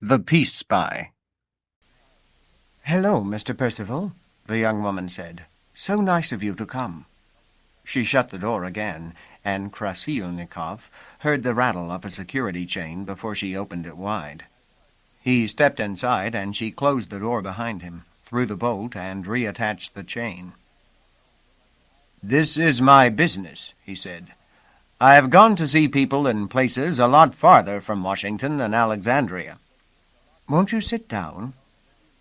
The Peace Spy. "Hello, Mr. Percival," the young woman said. "So nice of you to come." She shut the door again, and Krasilnikov heard the rattle of a security chain before she opened it wide. He stepped inside, and she closed the door behind him, threw the bolt, and reattached the chain. "This is my business," he said. "I have gone to see people in places a lot farther from Washington than Alexandria. Won't you sit down?"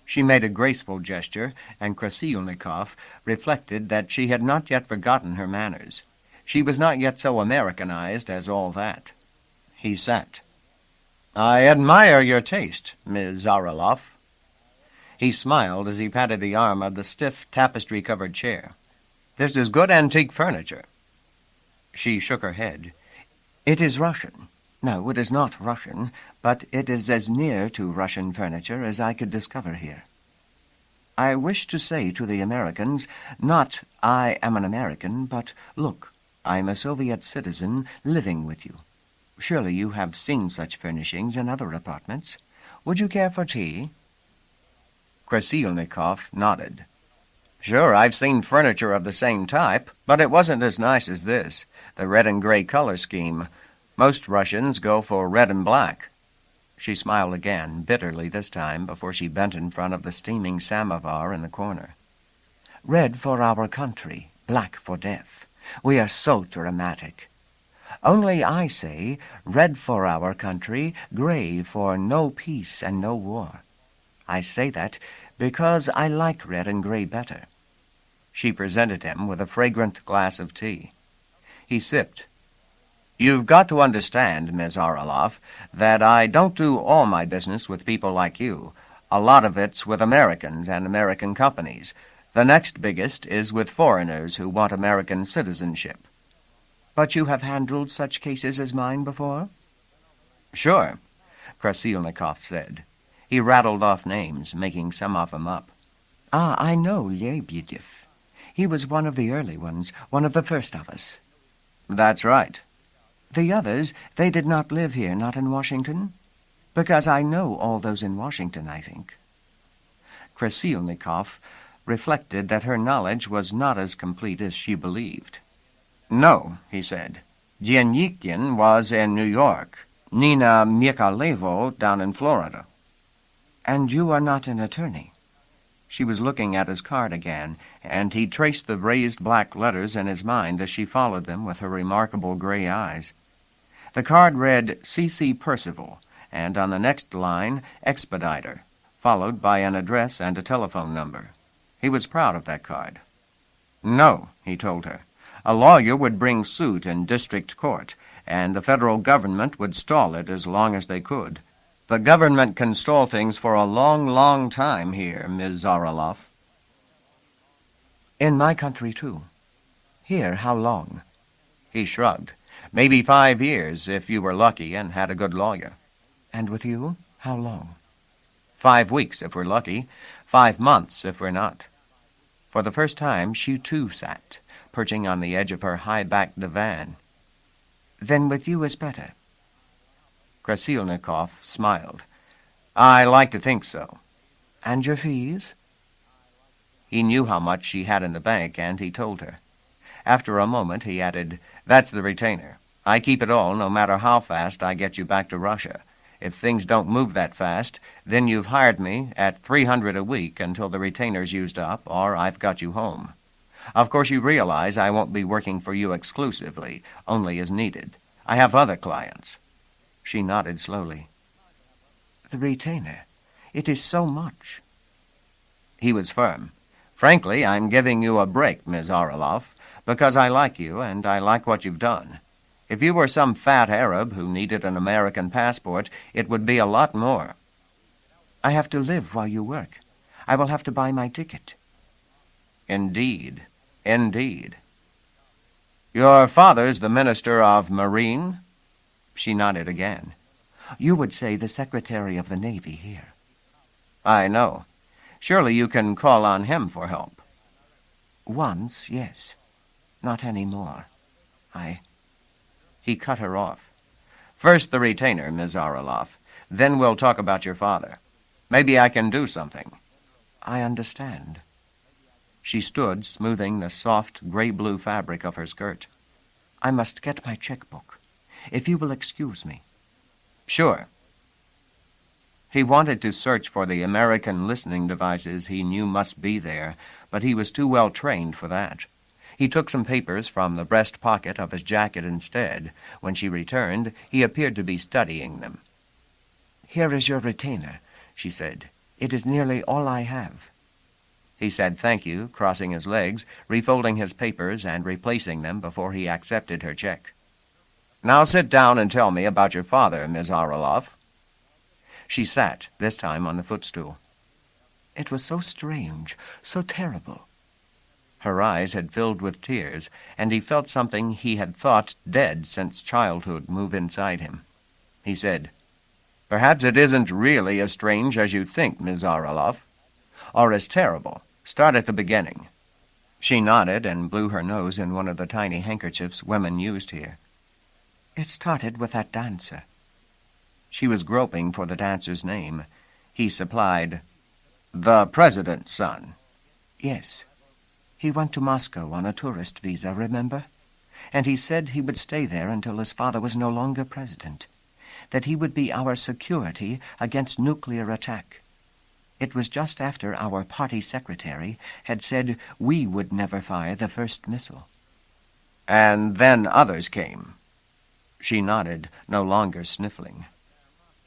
She made a graceful gesture, and Krasilnikov reflected that she had not yet forgotten her manners. She was not yet so Americanized as all that. He sat. "I admire your taste, Ms. Zariloff." He smiled as he patted the arm of the stiff tapestry-covered chair. "This is good antique furniture." She shook her head. "It is Russian. No, it is not Russian, but it is as near to Russian furniture as I could discover here. I wish to say to the Americans, not 'I am an American,' but 'Look, I am a Soviet citizen living with you.' Surely you have seen such furnishings in other apartments. Would you care for tea?" Krasilnikov nodded. "Sure, I've seen furniture of the same type, but it wasn't as nice as this, the red and gray color scheme. Most Russians go for red and black." She smiled again, bitterly this time, before she bent in front of the steaming samovar in the corner. "Red for our country, black for death. We are so dramatic. Only I say, red for our country, gray for no peace and no war. I say that because I like red and gray better." She presented him with a fragrant glass of tea. He sipped. "You've got to understand, Ms. Orloff, that I don't do all my business with people like you. A lot of it's with Americans and American companies. The next biggest is with foreigners who want American citizenship." "But you have handled such cases as mine before?" "Sure," Krasilnikov said. He rattled off names, making some of them up. "Ah, I know Lebedev. He was one of the early ones, one of the first of us." "That's right." "The others, they did not live here, not in Washington? Because I know all those in Washington, I think." Krasilnikov reflected that her knowledge was not as complete as she believed. "No," he said. "Denikin was in New York. Nina Mikhailevo down in Florida." "And you are not an attorney?" She was looking at his card again, and he traced the raised black letters in his mind as she followed them with her remarkable gray eyes. The card read C.C. Percival, and on the next line, Expediter, followed by an address and a telephone number. He was proud of that card. "No," he told her. "A lawyer would bring suit in district court, and the federal government would stall it as long as they could. The government can stall things for a long, long time here, Ms. Zariloff." "In my country, too. Here, how long?" He shrugged. "Maybe 5 years, if you were lucky and had a good lawyer." "And with you, how long?" 5 weeks, if we're lucky. 5 months, if we're not." For the first time, she too sat, perching on the edge of her high-backed divan. "Then with you is better." Krasilnikov smiled. "I like to think so." "And your fees?" He knew how much she had in the bank, and he told her. After a moment he added, "That's the retainer. I keep it all, no matter how fast I get you back to Russia. If things don't move that fast, then you've hired me at $300 a week until the retainer's used up, or I've got you home. Of course you realize I won't be working for you exclusively, only as needed. I have other clients." She nodded slowly. "The retainer. It is so much." He was firm. "Frankly, I'm giving you a break, Ms. Orloff, because I like you and I like what you've done. If you were some fat Arab who needed an American passport, it would be a lot more." "I have to live while you work. I will have to buy my ticket." "Indeed, indeed." "Your father's the Minister of Marine?" She nodded again. "You would say the Secretary of the Navy here." "I know. Surely you can call on him for help." "Once, yes. Not any more. He cut her off. "First the retainer, Ms. Orloff. Then we'll talk about your father. Maybe I can do something." "I understand." She stood, smoothing the soft gray-blue fabric of her skirt. "I must get my checkbook. If you will excuse me." "Sure." He wanted to search for the American listening devices he knew must be there, but he was too well trained for that. He took some papers from the breast pocket of his jacket instead. When she returned, he appeared to be studying them. "Here is your retainer," she said. "It is nearly all I have." He said thank you, crossing his legs, refolding his papers and replacing them before he accepted her check. "Now sit down and tell me about your father, Miss Orloff." She sat, this time on the footstool. "It was so strange, so terrible." Her eyes had filled with tears, and he felt something he had thought dead since childhood move inside him. He said, "Perhaps it isn't really as strange as you think, Miss Orloff, or as terrible. Start at the beginning." She nodded and blew her nose in one of the tiny handkerchiefs women used here. "It started with that dancer." She was groping for the dancer's name. He supplied, "The President's son." "Yes. He went to Moscow on a tourist visa, remember? And he said he would stay there until his father was no longer president, that he would be our security against nuclear attack. It was just after our party secretary had said we would never fire the first missile." "And then others came." She nodded, no longer sniffling.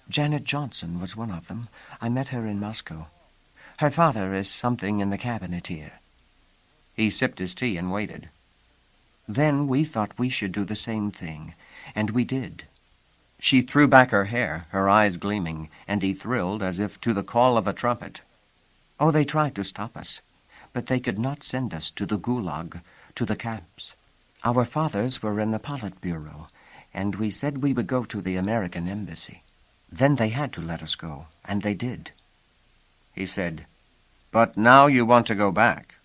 "Janet Johnson was one of them. I met her in Moscow. Her father is something in the cabinet here." He sipped his tea and waited. "Then we thought we should do the same thing, and we did." She threw back her hair, her eyes gleaming, and he thrilled as if to the call of a trumpet. "Oh, they tried to stop us, but they could not send us to the Gulag, to the camps. Our fathers were in the Politburo, and we said we would go to the American embassy. Then they had to let us go, and they did." He said, "But now you want to go back."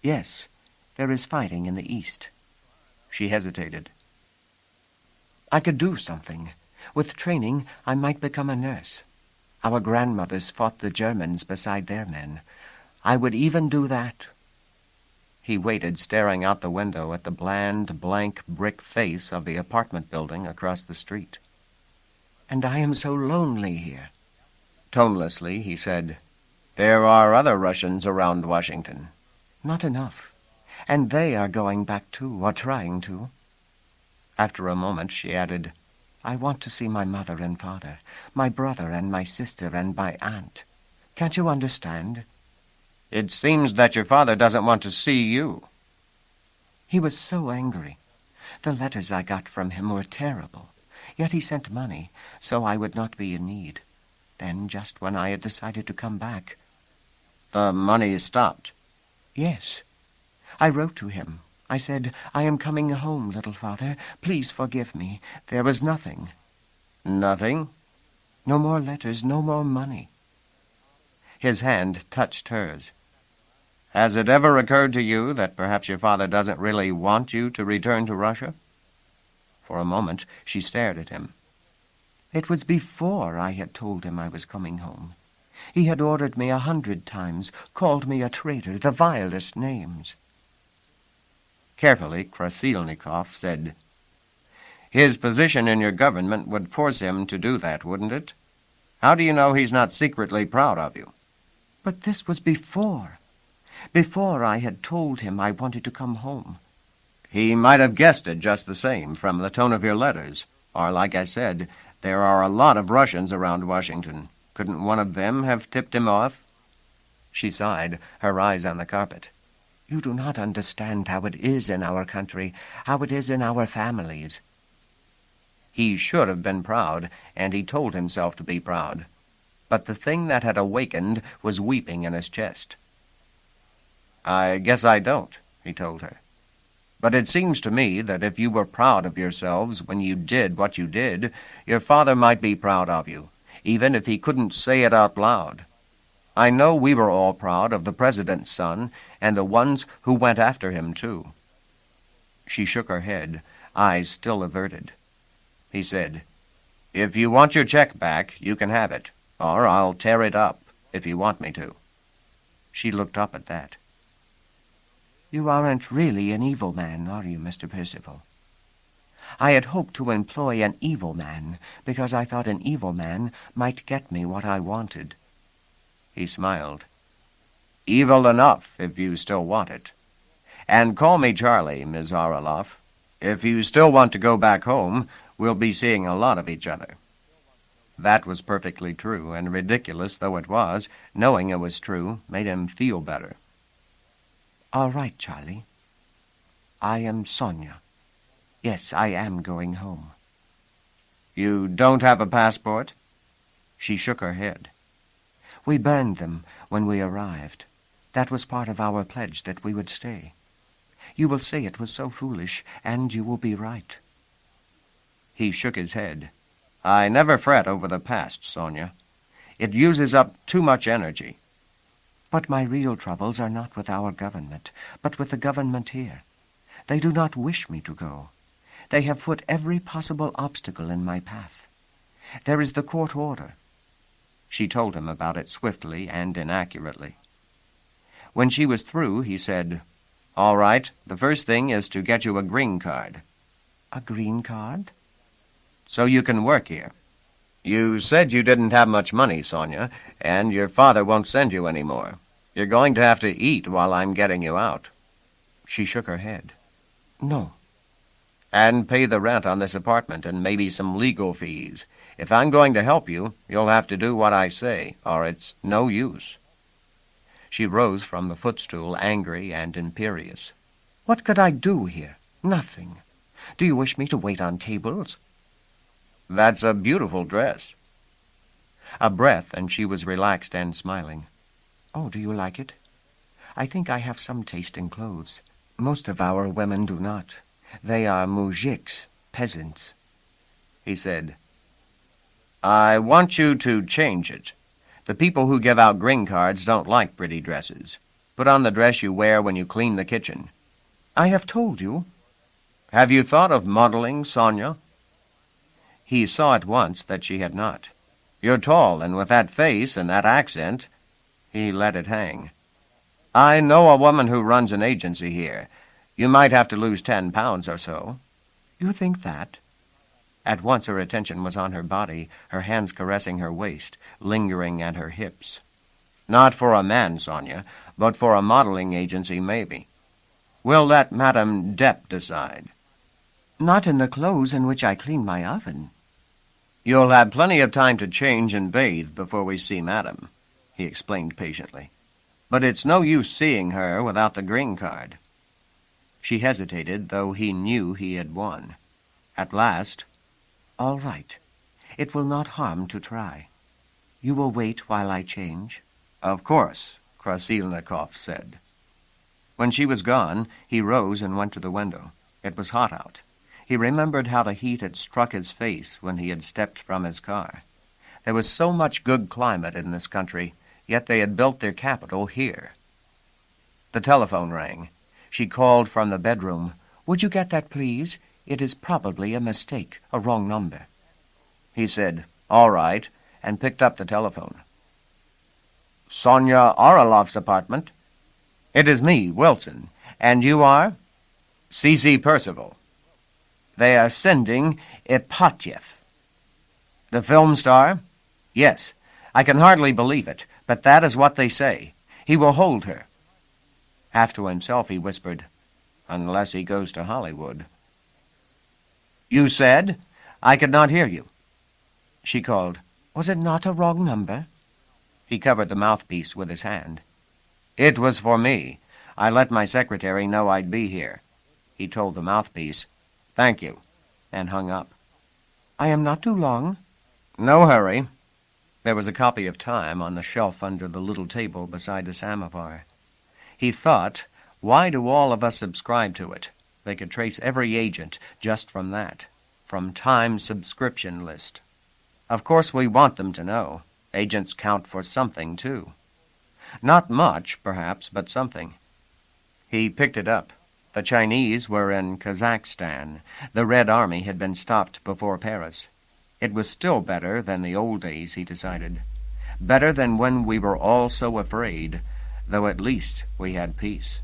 "Yes, there is fighting in the east." She hesitated. "I could do something. With training, I might become a nurse. Our grandmothers fought the Germans beside their men. I would even do that." He waited, staring out the window at the bland, blank brick face of the apartment building across the street. "And I am so lonely here." Tonelessly, he said, "There are other Russians around Washington." "Not enough. And they are going back too, or trying to." After a moment she added, "I want to see my mother and father, my brother and my sister and my aunt. Can't you understand?" "It seems that your father doesn't want to see you." "He was so angry. The letters I got from him were terrible. Yet he sent money, so I would not be in need. Then, just when I had decided to come back—" "The money stopped." "Yes. I wrote to him. I said, 'I am coming home, little father. Please forgive me.' There was nothing." "Nothing?" "No more letters, no more money." His hand touched hers. "Has it ever occurred to you that perhaps your father doesn't really want you to return to Russia?" For a moment she stared at him. "It was before I had told him I was coming home. He had ordered me 100 times, called me a traitor, the vilest names." Carefully, Krasilnikov said, "His position in your government would force him to do that, wouldn't it? How do you know he's not secretly proud of you?" "But this was before I had told him I wanted to come home." "He might have guessed it just the same from the tone of your letters. Or, like I said, there are a lot of Russians around Washington. Couldn't one of them have tipped him off?" She sighed, her eyes on the carpet. "You do not understand how it is in our country, how it is in our families." He should have been proud, and he told himself to be proud. But the thing that had awakened was weeping in his chest. "I guess I don't," he told her. "But it seems to me that if you were proud of yourselves when you did what you did, your father might be proud of you, even if he couldn't say it out loud. I know we were all proud of the President's son, and the ones who went after him, too." She shook her head, eyes still averted. He said, If you want your check back, you can have it, or I'll tear it up if you want me to. She looked up at that. You aren't really an evil man, are you, Mr. Percival? I had hoped to employ an evil man, because I thought an evil man might get me what I wanted. He smiled. Evil enough, if you still want it. And call me Charlie, Miss Orloff. If you still want to go back home, we'll be seeing a lot of each other. That was perfectly true, and ridiculous though it was, knowing it was true made him feel better. All right, Charlie. I am Sonia. Yes, I am going home. You don't have a passport? She shook her head. We burned them when we arrived. That was part of our pledge that we would stay. You will say it was so foolish, and you will be right. He shook his head. I never fret over the past, Sonia. It uses up too much energy. But my real troubles are not with our government, but with the government here. They do not wish me to go. They have put every possible obstacle in my path. There is the court order. She told him about it swiftly and inaccurately. When she was through, he said, All right, the first thing is to get you a green card. A green card? So you can work here. You said you didn't have much money, Sonia, and your father won't send you any more. You're going to have to eat while I'm getting you out. She shook her head. No. And pay the rent on this apartment and maybe some legal fees. If I'm going to help you, you'll have to do what I say, or it's no use. She rose from the footstool, angry and imperious. What could I do here? Nothing. Do you wish me to wait on tables? That's a beautiful dress. A breath, and she was relaxed and smiling. Oh, do you like it? I think I have some taste in clothes. Most of our women do not. They are moujiks, peasants. He said, I want you to change it. The people who give out green cards don't like pretty dresses. Put on the dress you wear when you clean the kitchen. I have told you. Have you thought of modeling, Sonia? He saw at once that she had not. You're tall, and with that face and that accent... He let it hang. I know a woman who runs an agency here. You might have to lose 10 pounds or so. You think that? At once her attention was on her body, her hands caressing her waist, lingering at her hips. Not for a man, Sonia, but for a modeling agency, maybe. We'll let Madame Depp decide. Not in the clothes in which I clean my oven. You'll have plenty of time to change and bathe before we see Madame, he explained patiently. But it's no use seeing her without the green card. She hesitated, though he knew he had won. At last, All right. It will not harm to try. You will wait while I change? Of course, Krasilnikov said. When she was gone, he rose and went to the window. It was hot out. He remembered how the heat had struck his face when he had stepped from his car. There was so much good climate in this country, yet they had built their capital here. The telephone rang. She called from the bedroom. Would you get that, please? It is probably a mistake, a wrong number. He said, All right, and picked up the telephone. Sonia Orloff's apartment? It is me, Wilson. And you are? C.C. Percival. They are sending Ipatiev. The film star? Yes. I can hardly believe it, but that is what they say. He will hold her. Half to himself he whispered, Unless he goes to Hollywood. You said? I could not hear you. She called, Was it not a wrong number? He covered the mouthpiece with his hand. It was for me. I let my secretary know I'd be here. He told the mouthpiece, Thank you, and hung up. I am not too long. No hurry. There was a copy of Time on the shelf under the little table beside the samovar. He thought, why do all of us subscribe to it? They could trace every agent just from that, from Time's subscription list. Of course we want them to know. Agents count for something, too. Not much, perhaps, but something. He picked it up. The Chinese were in Kazakhstan. The Red Army had been stopped before Paris. It was still better than the old days, he decided. Better than when we were all so afraid, though at least we had peace.